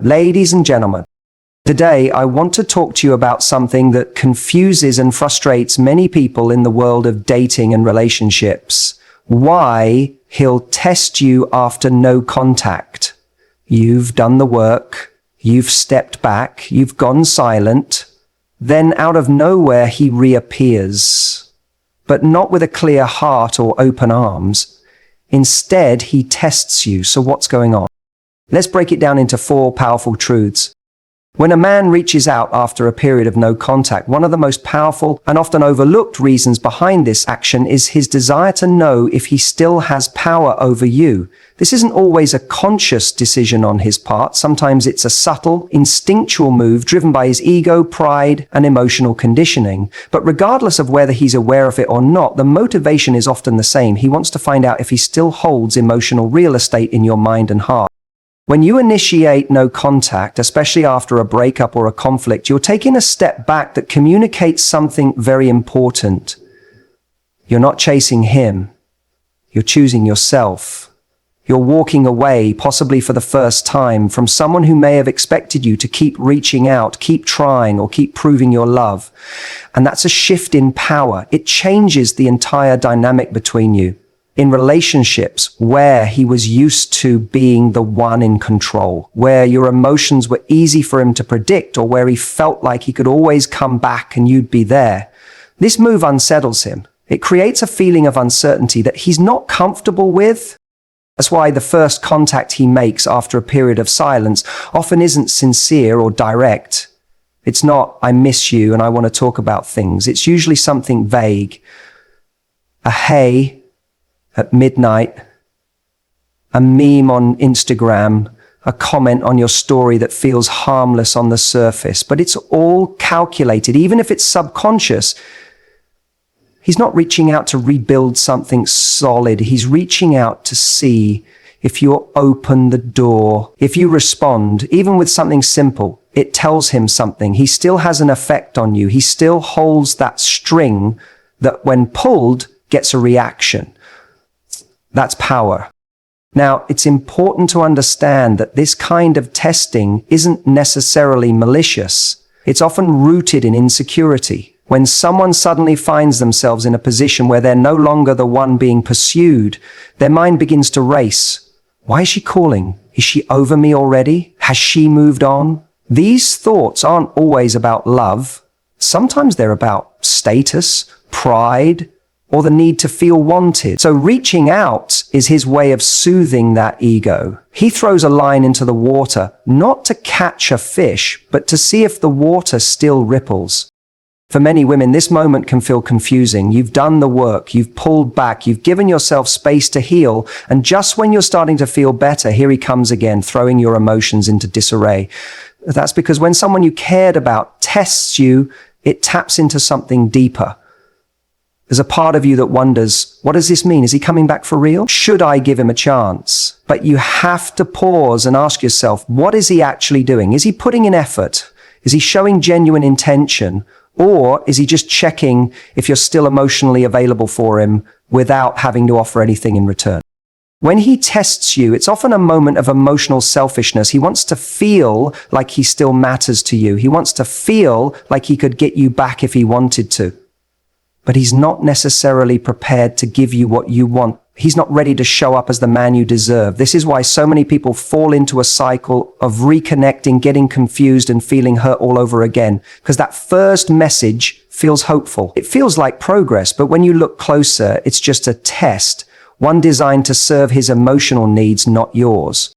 Ladies and gentlemen, today I want to talk to you about something that confuses and frustrates many people in the world of dating and relationships. Why he'll test you after no contact. You've done the work, you've stepped back, you've gone silent, then out of nowhere he reappears. But not with a clear heart or open arms. Instead, he tests you. So what's going on? Let's break it down into 4 powerful truths. When a man reaches out after a period of no contact, one of the most powerful and often overlooked reasons behind this action is his desire to know if he still has power over you. This isn't always a conscious decision on his part. Sometimes it's a subtle, instinctual move driven by his ego, pride, and emotional conditioning. But regardless of whether he's aware of it or not, the motivation is often the same. He wants to find out if he still holds emotional real estate in your mind and heart. When you initiate no contact, especially after a breakup or a conflict, you're taking a step back that communicates something very important. You're not chasing him. You're choosing yourself. You're walking away, possibly for the first time, from someone who may have expected you to keep reaching out, keep trying, or keep proving your love. And that's a shift in power. It changes the entire dynamic between you. In relationships where he was used to being the one in control, where your emotions were easy for him to predict, or where he felt like he could always come back and you'd be there, this move unsettles him. It creates a feeling of uncertainty that he's not comfortable with. That's why the first contact he makes after a period of silence often isn't sincere or direct. It's not, "I miss you and I want to talk about things." It's usually something vague. A hey at midnight, a meme on Instagram, a comment on your story that feels harmless on the surface, but it's all calculated. Even if it's subconscious, he's not reaching out to rebuild something solid. He's reaching out to see if you'll open the door. If you respond, even with something simple, it tells him something. He still has an effect on you. He still holds that string that when pulled gets a reaction. That's power. Now, it's important to understand that this kind of testing isn't necessarily malicious. It's often rooted in insecurity. When someone suddenly finds themselves in a position where they're no longer the one being pursued, their mind begins to race. Why is she calling? Is she over me already? Has she moved on? These thoughts aren't always about love. Sometimes they're about status, pride, or the need to feel wanted. So reaching out is his way of soothing that ego. He throws a line into the water, not to catch a fish, but to see if the water still ripples. For many women, this moment can feel confusing. You've done the work, you've pulled back, you've given yourself space to heal, and just when you're starting to feel better, here he comes again, throwing your emotions into disarray. That's because when someone you cared about tests you, it taps into something deeper. There's a part of you that wonders, what does this mean? Is he coming back for real? Should I give him a chance? But you have to pause and ask yourself, what is he actually doing? Is he putting in effort? Is he showing genuine intention? Or is he just checking if you're still emotionally available for him without having to offer anything in return? When he tests you, it's often a moment of emotional selfishness. He wants to feel like he still matters to you. He wants to feel like he could get you back if he wanted to. But he's not necessarily prepared to give you what you want. He's not ready to show up as the man you deserve. This is why so many people fall into a cycle of reconnecting, getting confused, and feeling hurt all over again. Because that first message feels hopeful. It feels like progress, but when you look closer, it's just a test, one designed to serve his emotional needs, not yours.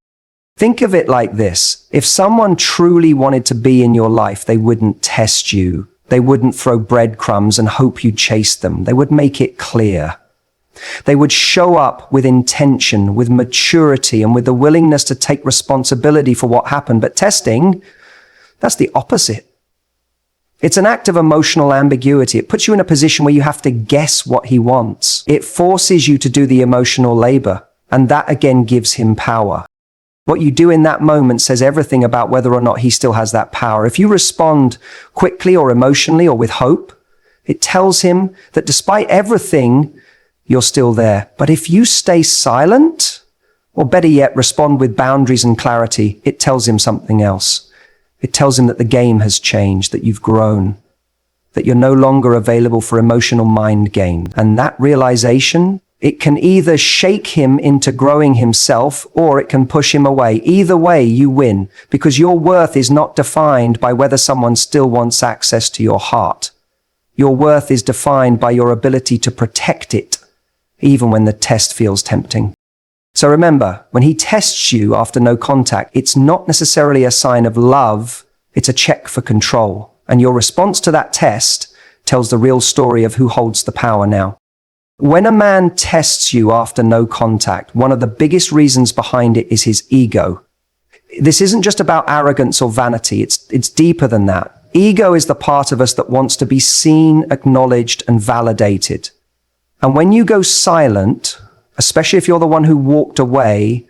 Think of it like this. If someone truly wanted to be in your life, they wouldn't test you. They wouldn't throw breadcrumbs and hope you'd chase them. They would make it clear. They would show up with intention, with maturity, and with the willingness to take responsibility for what happened. But testing, that's the opposite. It's an act of emotional ambiguity. It puts you in a position where you have to guess what he wants. It forces you to do the emotional labor, and that again gives him power. What you do in that moment says everything about whether or not he still has that power. If you respond quickly or emotionally or with hope, it tells him that despite everything, you're still there. But if you stay silent, Or better yet, respond with boundaries and clarity, it tells him something else. It tells him that the game has changed, that you've grown, that you're no longer available for emotional mind games. And that realization, it can either shake him into growing himself or it can push him away. Either way, you win, because your worth is not defined by whether someone still wants access to your heart. Your worth is defined by your ability to protect it, even when the test feels tempting. So remember, when he tests you after no contact, it's not necessarily a sign of love, it's a check for control. And your response to that test tells the real story of who holds the power now. When a man tests you after no contact, one of the biggest reasons behind it is his ego. This isn't just about arrogance or vanity, it's deeper than that. Ego is the part of us that wants to be seen, acknowledged, and validated. And when you go silent, especially if you're the one who walked away,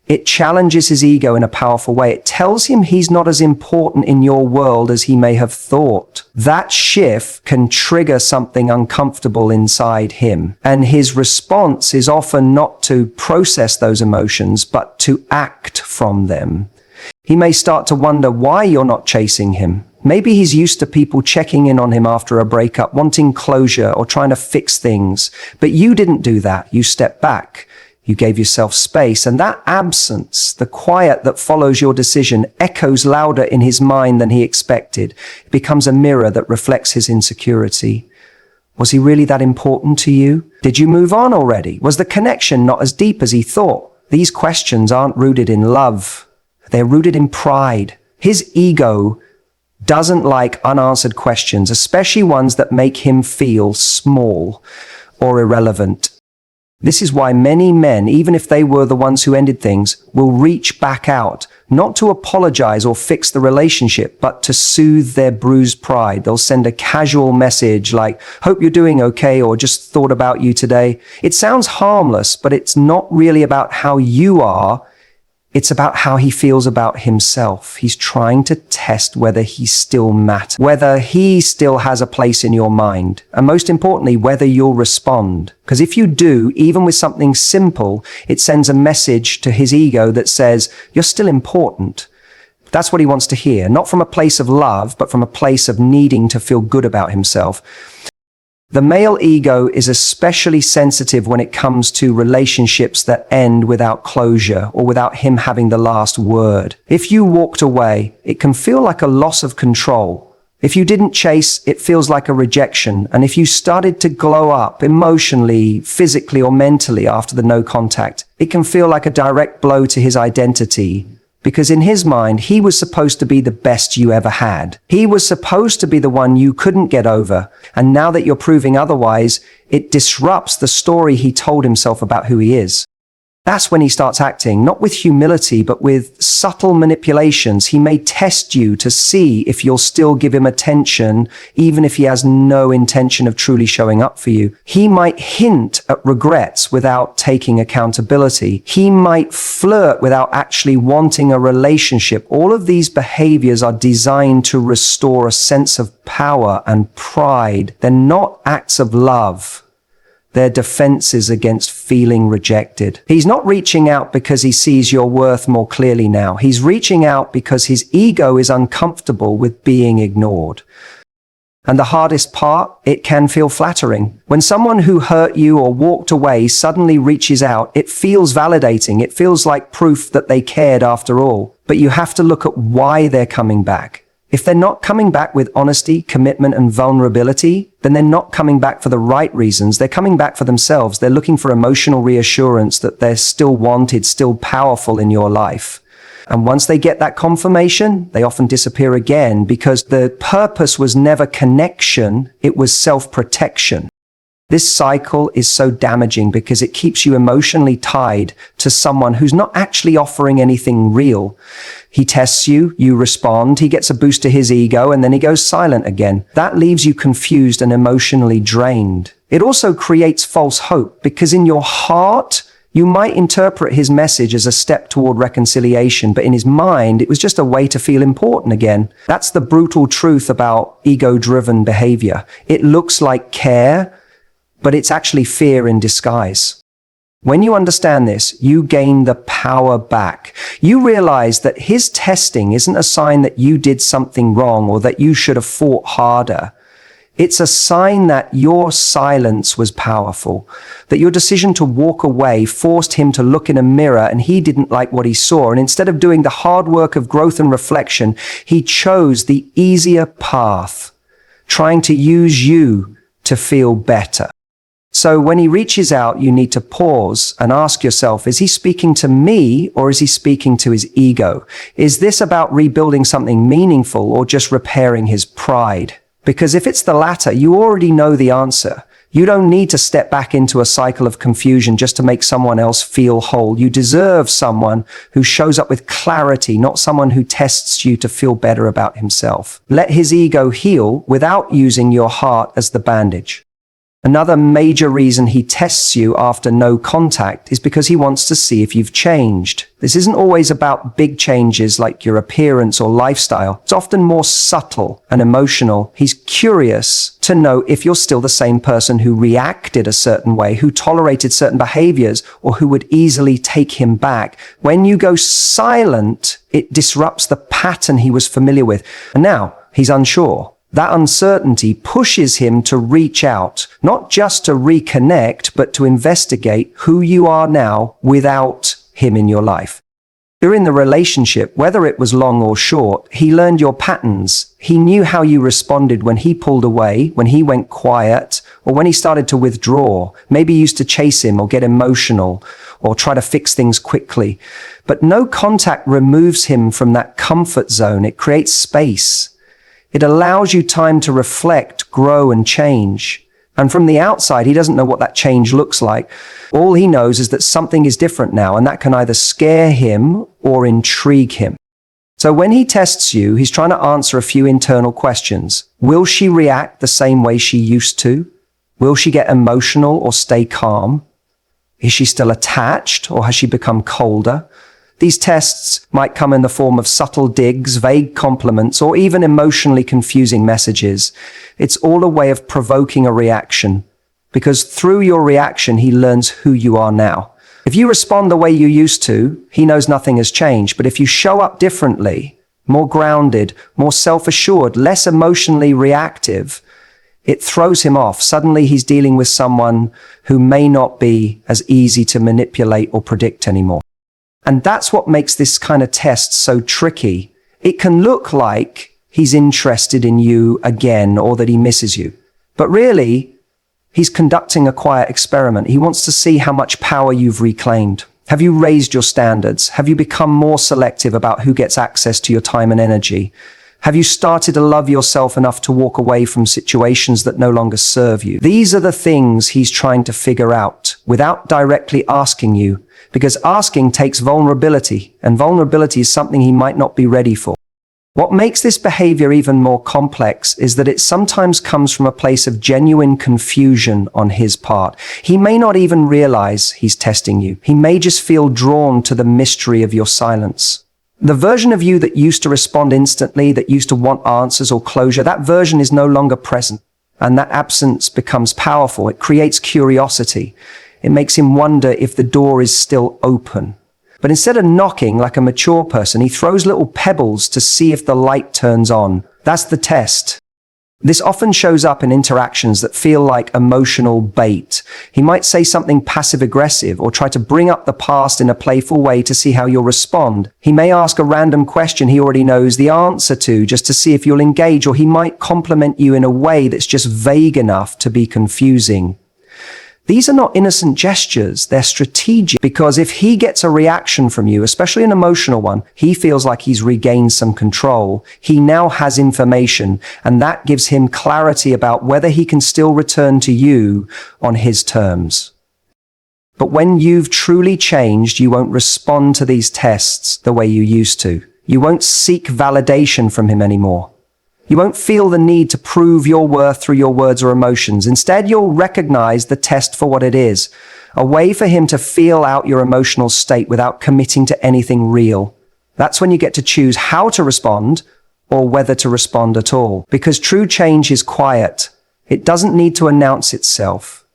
it challenges his ego in a powerful way. It tells him he's not as important in your world as he may have thought. That shift can trigger something uncomfortable inside him. And his response is often not to process those emotions, but to act from them. He may start to wonder why you're not chasing him. Maybe he's used to people checking in on him after a breakup, wanting closure or trying to fix things. But you didn't do that. You stepped back. You gave yourself space, and that absence, the quiet that follows your decision, echoes louder in his mind than he expected. It becomes a mirror that reflects his insecurity. Was he really that important to you? Did you move on already? Was the connection not as deep as he thought? These questions aren't rooted in love. They're rooted in pride. His ego doesn't like unanswered questions, especially ones that make him feel small or irrelevant. This is why many men, even if they were the ones who ended things, will reach back out, not to apologize or fix the relationship, but to soothe their bruised pride. They'll send a casual message like, "Hope you're doing okay," or "Just thought about you today." It sounds harmless, but it's not really about how you are. It's about how he feels about himself. He's trying to test whether he still matters, whether he still has a place in your mind, and most importantly, whether you'll respond. Because if you do, even with something simple, it sends a message to his ego that says, you're still important. That's what he wants to hear, not from a place of love, but from a place of needing to feel good about himself. The male ego is especially sensitive when it comes to relationships that end without closure or without him having the last word. If you walked away, it can feel like a loss of control. If you didn't chase, it feels like a rejection. And if you started to glow up emotionally, physically, or mentally after the no contact, it can feel like a direct blow to his identity. Because in his mind, he was supposed to be the best you ever had. He was supposed to be the one you couldn't get over. And now that you're proving otherwise, it disrupts the story he told himself about who he is. That's when he starts acting, not with humility, but with subtle manipulations. He may test you to see if you'll still give him attention, even if he has no intention of truly showing up for you. He might hint at regrets without taking accountability. He might flirt without actually wanting a relationship. All of these behaviors are designed to restore a sense of power and pride. They're not acts of love. They're defenses against feeling rejected. He's not reaching out because he sees your worth more clearly now. He's reaching out because his ego is uncomfortable with being ignored. And the hardest part, it can feel flattering. When someone who hurt you or walked away suddenly reaches out, it feels validating. It feels like proof that they cared after all. But you have to look at why they're coming back. If they're not coming back with honesty, commitment, and vulnerability, then they're not coming back for the right reasons. They're coming back for themselves. They're looking for emotional reassurance that they're still wanted, still powerful in your life. And once they get that confirmation, they often disappear again because the purpose was never connection, it was self-protection. This cycle is so damaging because it keeps you emotionally tied to someone who's not actually offering anything real. He tests you, you respond, he gets a boost to his ego, and then he goes silent again. That leaves you confused and emotionally drained. It also creates false hope because in your heart, you might interpret his message as a step toward reconciliation, but in his mind, it was just a way to feel important again. That's the brutal truth about ego-driven behavior. It looks like care, but it's actually fear in disguise. When you understand this, you gain the power back. You realize that his testing isn't a sign that you did something wrong or that you should have fought harder. It's a sign that your silence was powerful, that your decision to walk away forced him to look in a mirror and he didn't like what he saw. And instead of doing the hard work of growth and reflection, he chose the easier path, trying to use you to feel better. So when he reaches out, you need to pause and ask yourself, is he speaking to me or is he speaking to his ego? Is this about rebuilding something meaningful or just repairing his pride? Because if it's the latter, you already know the answer. You don't need to step back into a cycle of confusion just to make someone else feel whole. You deserve someone who shows up with clarity, not someone who tests you to feel better about himself. Let his ego heal without using your heart as the bandage. Another major reason he tests you after no contact is because he wants to see if you've changed. This isn't always about big changes like your appearance or lifestyle. It's often more subtle and emotional. He's curious to know if you're still the same person who reacted a certain way, who tolerated certain behaviors, or who would easily take him back. When you go silent, it disrupts the pattern he was familiar with. And now he's unsure. That uncertainty pushes him to reach out, not just to reconnect, but to investigate who you are now without him in your life. During the relationship, whether it was long or short, he learned your patterns. He knew how you responded when he pulled away, when he went quiet, or when he started to withdraw. Maybe you used to chase him or get emotional or try to fix things quickly. But no contact removes him from that comfort zone. It creates space. It allows you time to reflect, grow, and change. And from the outside, he doesn't know what that change looks like. All he knows is that something is different now, and that can either scare him or intrigue him. So when he tests you, he's trying to answer a few internal questions. Will she react the same way she used to? Will she get emotional or stay calm? Is she still attached, or has she become colder? These tests might come in the form of subtle digs, vague compliments, or even emotionally confusing messages. It's all a way of provoking a reaction, because through your reaction, he learns who you are now. If you respond the way you used to, he knows nothing has changed. But if you show up differently, more grounded, more self-assured, less emotionally reactive, it throws him off. Suddenly he's dealing with someone who may not be as easy to manipulate or predict anymore. And that's what makes this kind of test so tricky. It can look like he's interested in you again or that he misses you. But really, he's conducting a quiet experiment. He wants to see how much power you've reclaimed. Have you raised your standards? Have you become more selective about who gets access to your time and energy? Have you started to love yourself enough to walk away from situations that no longer serve you? These are the things he's trying to figure out without directly asking you, because asking takes vulnerability, and vulnerability is something he might not be ready for. What makes this behavior even more complex is that it sometimes comes from a place of genuine confusion on his part. He may not even realize he's testing you. He may just feel drawn to the mystery of your silence. The version of you that used to respond instantly, that used to want answers or closure, that version is no longer present. And that absence becomes powerful. It creates curiosity. It makes him wonder if the door is still open. But instead of knocking like a mature person, he throws little pebbles to see if the light turns on. That's the test. This often shows up in interactions that feel like emotional bait. He might say something passive-aggressive or try to bring up the past in a playful way to see how you'll respond. He may ask a random question he already knows the answer to just to see if you'll engage, or he might compliment you in a way that's just vague enough to be confusing. These are not innocent gestures, they're strategic, because if he gets a reaction from you, especially an emotional one, he feels like he's regained some control. He now has information, and that gives him clarity about whether he can still return to you on his terms. But when you've truly changed, you won't respond to these tests the way you used to. You won't seek validation from him anymore. You won't feel the need to prove your worth through your words or emotions. Instead, you'll recognize the test for what it is, a way for him to feel out your emotional state without committing to anything real. That's when you get to choose how to respond or whether to respond at all. Because true change is quiet. It doesn't need to announce itself.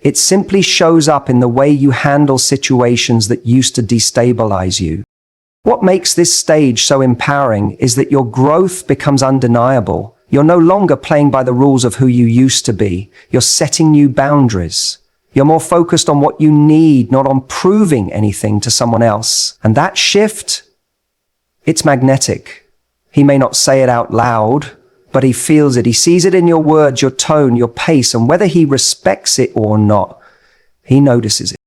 It simply shows up in the way you handle situations that used to destabilize you. What makes this stage so empowering is that your growth becomes undeniable. You're no longer playing by the rules of who you used to be. You're setting new boundaries. You're more focused on what you need, not on proving anything to someone else. And that shift, it's magnetic. He may not say it out loud, but he feels it. He sees it in your words, your tone, your pace, and whether he respects it or not, he notices it.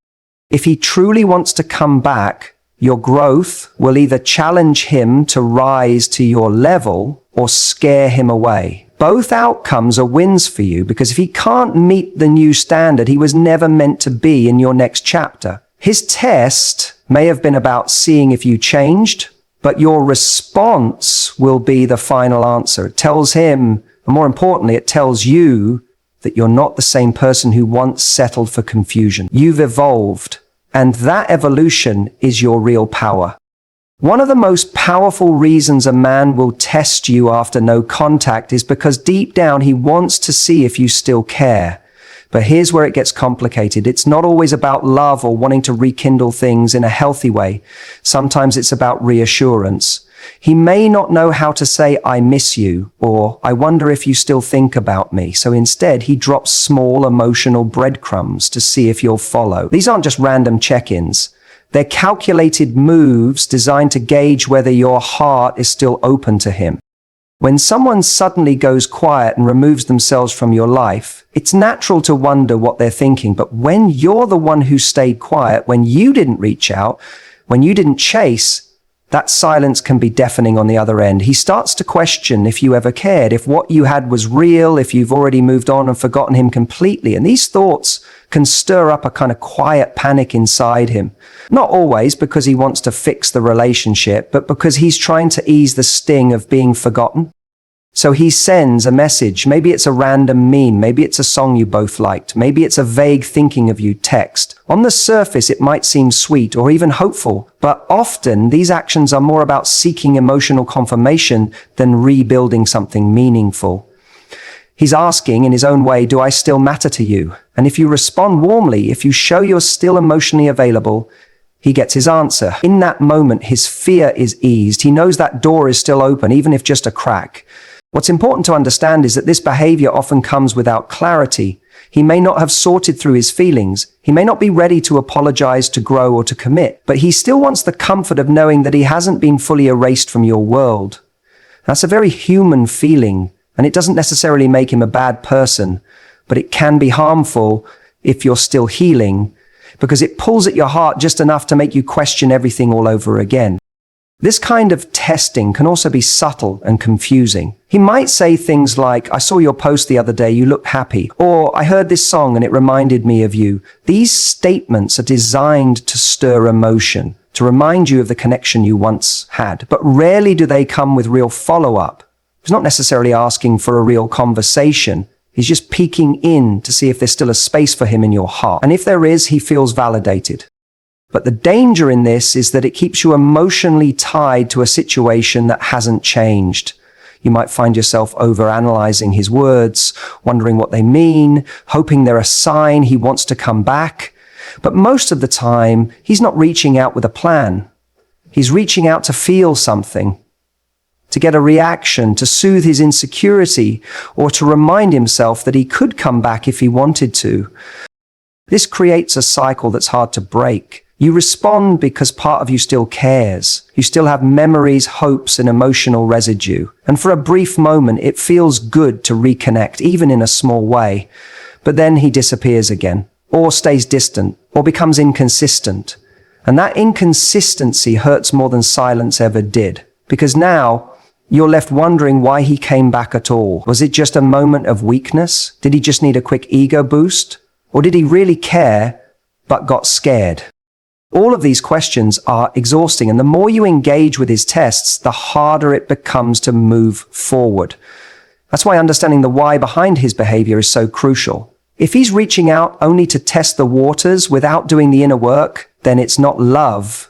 If he truly wants to come back, your growth will either challenge him to rise to your level or scare him away. Both outcomes are wins for you, because if he can't meet the new standard, he was never meant to be in your next chapter. His test may have been about seeing if you changed, but your response will be the final answer. It tells him, and more importantly, it tells you that you're not the same person who once settled for confusion. You've evolved, and that evolution is your real power. One of the most powerful reasons a man will test you after no contact is because deep down he wants to see if you still care. But here's where it gets complicated. It's not always about love or wanting to rekindle things in a healthy way. Sometimes it's about reassurance. He may not know how to say, "I miss you," or "I wonder if you still think about me." So instead, he drops small emotional breadcrumbs to see if you'll follow. These aren't just random check-ins. They're calculated moves designed to gauge whether your heart is still open to him. When someone suddenly goes quiet and removes themselves from your life, it's natural to wonder what they're thinking. But when you're the one who stayed quiet, when you didn't reach out, when you didn't chase, that silence can be deafening on the other end. He starts to question if you ever cared, if what you had was real, if you've already moved on and forgotten him completely. And these thoughts can stir up a kind of quiet panic inside him. Not always because he wants to fix the relationship, but because he's trying to ease the sting of being forgotten. So he sends a message. Maybe it's a random meme. Maybe it's a song you both liked. Maybe it's a vague thinking of you text. On the surface, it might seem sweet or even hopeful, but often these actions are more about seeking emotional confirmation than rebuilding something meaningful. He's asking in his own way, "Do I still matter to you?" And if you respond warmly, if you show you're still emotionally available, he gets his answer. In that moment, his fear is eased. He knows that door is still open, even if just a crack. What's important to understand is that this behavior often comes without clarity. He may not have sorted through his feelings. He may not be ready to apologize, to grow, or to commit, but he still wants the comfort of knowing that he hasn't been fully erased from your world. That's a very human feeling, and it doesn't necessarily make him a bad person, but it can be harmful if you're still healing, because it pulls at your heart just enough to make you question everything all over again. This kind of testing can also be subtle and confusing. He might say things like, "I saw your post the other day, you look happy," or "I heard this song and it reminded me of you." These statements are designed to stir emotion, to remind you of the connection you once had, but rarely do they come with real follow-up. He's not necessarily asking for a real conversation. He's just peeking in to see if there's still a space for him in your heart. And if there is, he feels validated. But the danger in this is that it keeps you emotionally tied to a situation that hasn't changed. You might find yourself overanalyzing his words, wondering what they mean, hoping they're a sign he wants to come back. But most of the time, he's not reaching out with a plan. He's reaching out to feel something, to get a reaction, to soothe his insecurity, or to remind himself that he could come back if he wanted to. This creates a cycle that's hard to break. You respond because part of you still cares. You still have memories, hopes, and emotional residue. And for a brief moment, it feels good to reconnect, even in a small way. But then he disappears again, or stays distant, or becomes inconsistent. And that inconsistency hurts more than silence ever did. Because now, you're left wondering why he came back at all. Was it just a moment of weakness? Did he just need a quick ego boost? Or did he really care, but got scared? All of these questions are exhausting, and the more you engage with his tests, the harder it becomes to move forward. That's why understanding the why behind his behavior is so crucial. If he's reaching out only to test the waters without doing the inner work, then it's not love.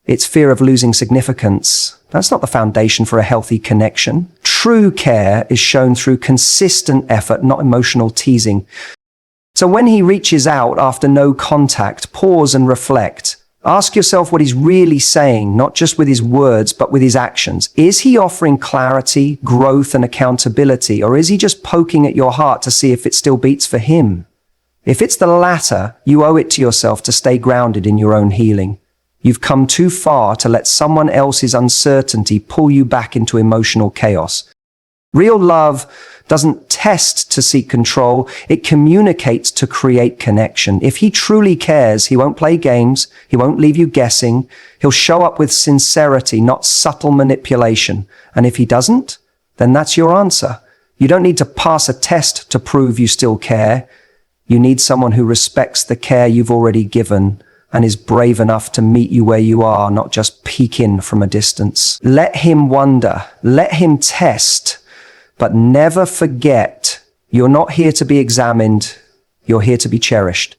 It's fear of losing significance. That's not the foundation for a healthy connection. True care is shown through consistent effort, not emotional teasing. So when he reaches out after no contact, pause and reflect. Ask yourself what he's really saying, not just with his words, but with his actions. Is he offering clarity, growth, and accountability, or is he just poking at your heart to see if it still beats for him? If it's the latter, you owe it to yourself to stay grounded in your own healing. You've come too far to let someone else's uncertainty pull you back into emotional chaos. Real love doesn't test to seek control, it communicates to create connection. If he truly cares, he won't play games, he won't leave you guessing, he'll show up with sincerity, not subtle manipulation. And if he doesn't, then that's your answer. You don't need to pass a test to prove you still care. You need someone who respects the care you've already given and is brave enough to meet you where you are, not just peek in from a distance. Let him wonder, let him test. But never forget, you're not here to be examined, you're here to be cherished.